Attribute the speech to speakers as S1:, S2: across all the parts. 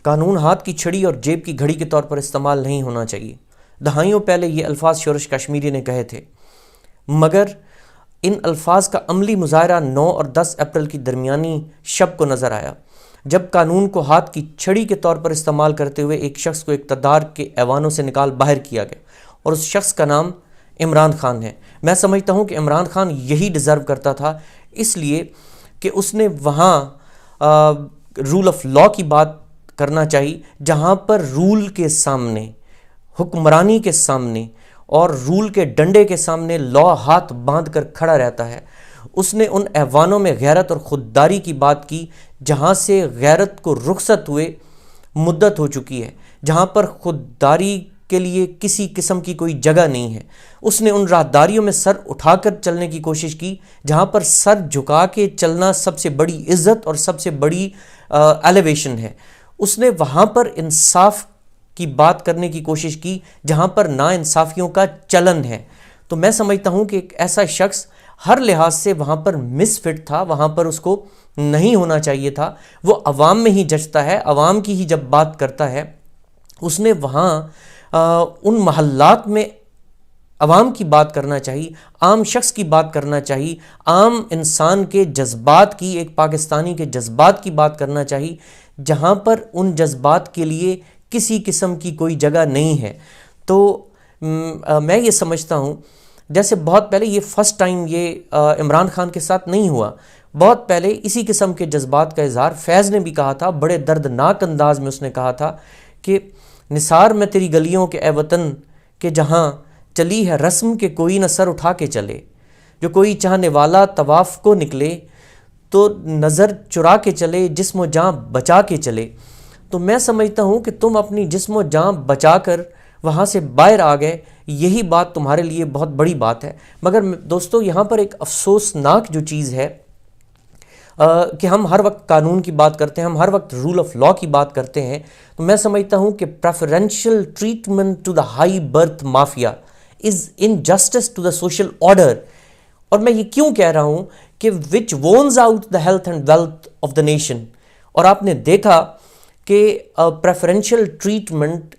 S1: قانون ہاتھ کی چھڑی اور جیب کی گھڑی کے طور پر استعمال نہیں ہونا چاہیے۔ دہائیوں پہلے یہ الفاظ شورش کشمیری نے کہے تھے، مگر ان الفاظ کا عملی مظاہرہ 9 اور 10 اپریل کی درمیانی شب کو نظر آیا، جب قانون کو ہاتھ کی چھڑی کے طور پر استعمال کرتے ہوئے ایک شخص کو اقتدار کے ایوانوں سے نکال باہر کیا گیا، اور اس شخص کا نام عمران خان ہے۔ میں سمجھتا ہوں کہ عمران خان یہی ڈیزرو کرتا تھا، اس لیے کہ اس نے وہاں رول آف لا کی بات کرنا چاہیے، جہاں پر رول کے سامنے، حکمرانی کے سامنے اور رول کے ڈنڈے کے سامنے لا ہاتھ باندھ کر کھڑا رہتا ہے۔ اس نے ان ایوانوں میں غیرت اور خودداری کی بات کی جہاں سے غیرت کو رخصت ہوئے مدت ہو چکی ہے، جہاں پر خودداری کے لیے کسی قسم کی کوئی جگہ نہیں ہے۔ اس نے ان راہداریوں میں سر اٹھا کر چلنے کی کوشش کی جہاں پر سر جھکا کے چلنا سب سے بڑی عزت اور سب سے بڑی ایلیویشن ہے۔ اس نے وہاں پر انصاف کی بات کرنے کی کوشش کی جہاں پر ناانصافیوں کا چلن ہے۔ تو میں سمجھتا ہوں کہ ایک ایسا شخص ہر لحاظ سے وہاں پر مس فٹ تھا، وہاں پر اس کو نہیں ہونا چاہیے تھا۔ وہ عوام میں ہی جچتا ہے، عوام کی ہی جب بات کرتا ہے۔ اس نے وہاں ان محلات میں عوام کی بات کرنا چاہیے، عام شخص کی بات کرنا چاہیے، عام انسان کے جذبات کی، ایک پاکستانی کے جذبات کی بات کرنا چاہیے، جہاں پر ان جذبات کے لیے کسی قسم کی کوئی جگہ نہیں ہے۔ تو میں یہ سمجھتا ہوں، جیسے بہت پہلے، یہ فرسٹ ٹائم یہ عمران خان کے ساتھ نہیں ہوا، بہت پہلے اسی قسم کے جذبات کا اظہار فیض نے بھی کہا تھا، بڑے دردناک انداز میں اس نے کہا تھا کہ نثار میں تیری گلیوں کے اے وطن کہ جہاں چلی ہے رسم کہ کوئی نہ سر اٹھا کے چلے، جو کوئی چاہنے والا طواف کو نکلے تو نظر چرا کے چلے، جسم و جاں بچا کے چلے۔ تو میں سمجھتا ہوں کہ تم اپنی جسم و جاں بچا کر وہاں سے باہر آ گئے، یہی بات تمہارے لیے بہت بڑی بات ہے۔ مگر دوستو، یہاں پر ایک افسوسناک جو چیز ہے کہ ہم ہر وقت قانون کی بات کرتے ہیں، ہم ہر وقت رول آف لا کی بات کرتے ہیں، تو میں سمجھتا ہوں کہ preferential treatment to the high birth mafia is injustice to the social order. اور میں یہ کیوں کہہ رہا ہوں کہ which ones out the health and wealth of the nation. اور آپ نے دیکھا کہ پریفرینشیل ٹریٹمنٹ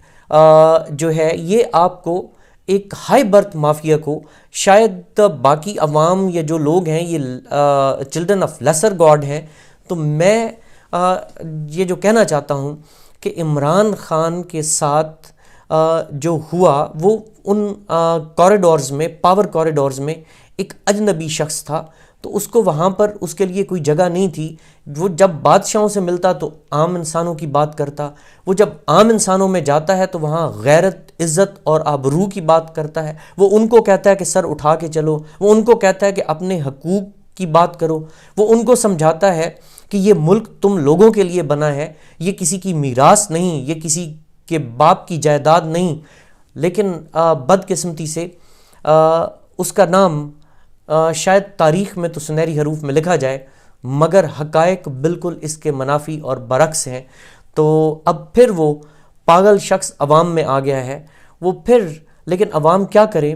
S1: جو ہے یہ آپ کو ایک ہائی برتھ مافیا کو، شاید باقی عوام یا جو لوگ ہیں یہ چلڈرن آف لیسر گاڈ ہیں، تو میں یہ جو کہنا چاہتا ہوں کہ عمران خان کے ساتھ جو ہوا وہ ان کوریڈورز میں، پاور کوریڈورز میں ایک اجنبی شخص تھا، تو اس کو وہاں پر اس کے لیے کوئی جگہ نہیں تھی۔ وہ جب بادشاہوں سے ملتا تو عام انسانوں کی بات کرتا، وہ جب عام انسانوں میں جاتا ہے تو وہاں غیرت، عزت اور آبرو کی بات کرتا ہے۔ وہ ان کو کہتا ہے کہ سر اٹھا کے چلو، وہ ان کو کہتا ہے کہ اپنے حقوق کی بات کرو، وہ ان کو سمجھاتا ہے کہ یہ ملک تم لوگوں کے لیے بنا ہے، یہ کسی کی میراث نہیں، یہ کسی کے باپ کی جائیداد نہیں۔ لیکن بدقسمتی سے اس کا نام شاید تاریخ میں تو سنہری حروف میں لکھا جائے، مگر حقائق بالکل اس کے منافی اور برعکس ہیں۔ تو اب پھر وہ پاگل شخص عوام میں آ گیا ہے، وہ پھر، لیکن عوام کیا کرے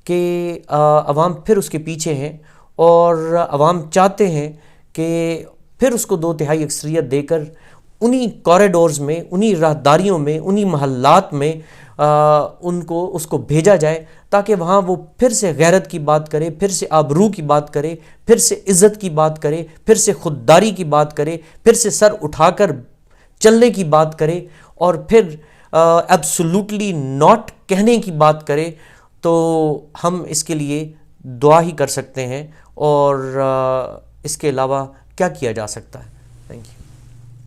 S1: کہ عوام پھر اس کے پیچھے ہیں، اور عوام چاہتے ہیں کہ پھر اس کو 2/3 اکثریت دے کر انہی کوریڈورز میں، انہی راہداریوں میں، انہی محلات میں اس کو بھیجا جائے، تاکہ وہاں وہ پھر سے غیرت کی بات کرے، پھر سے آبرو کی بات کرے، پھر سے عزت کی بات کرے، پھر سے خودداری کی بات کرے، پھر سے سر اٹھا کر چلنے کی بات کرے، اور پھر ایبسولوٹلی ناٹ کہنے کی بات کرے۔ تو ہم اس کے لیے دعا ہی کر سکتے ہیں، اور اس کے علاوہ کیا کیا جا سکتا ہے۔ Thank you.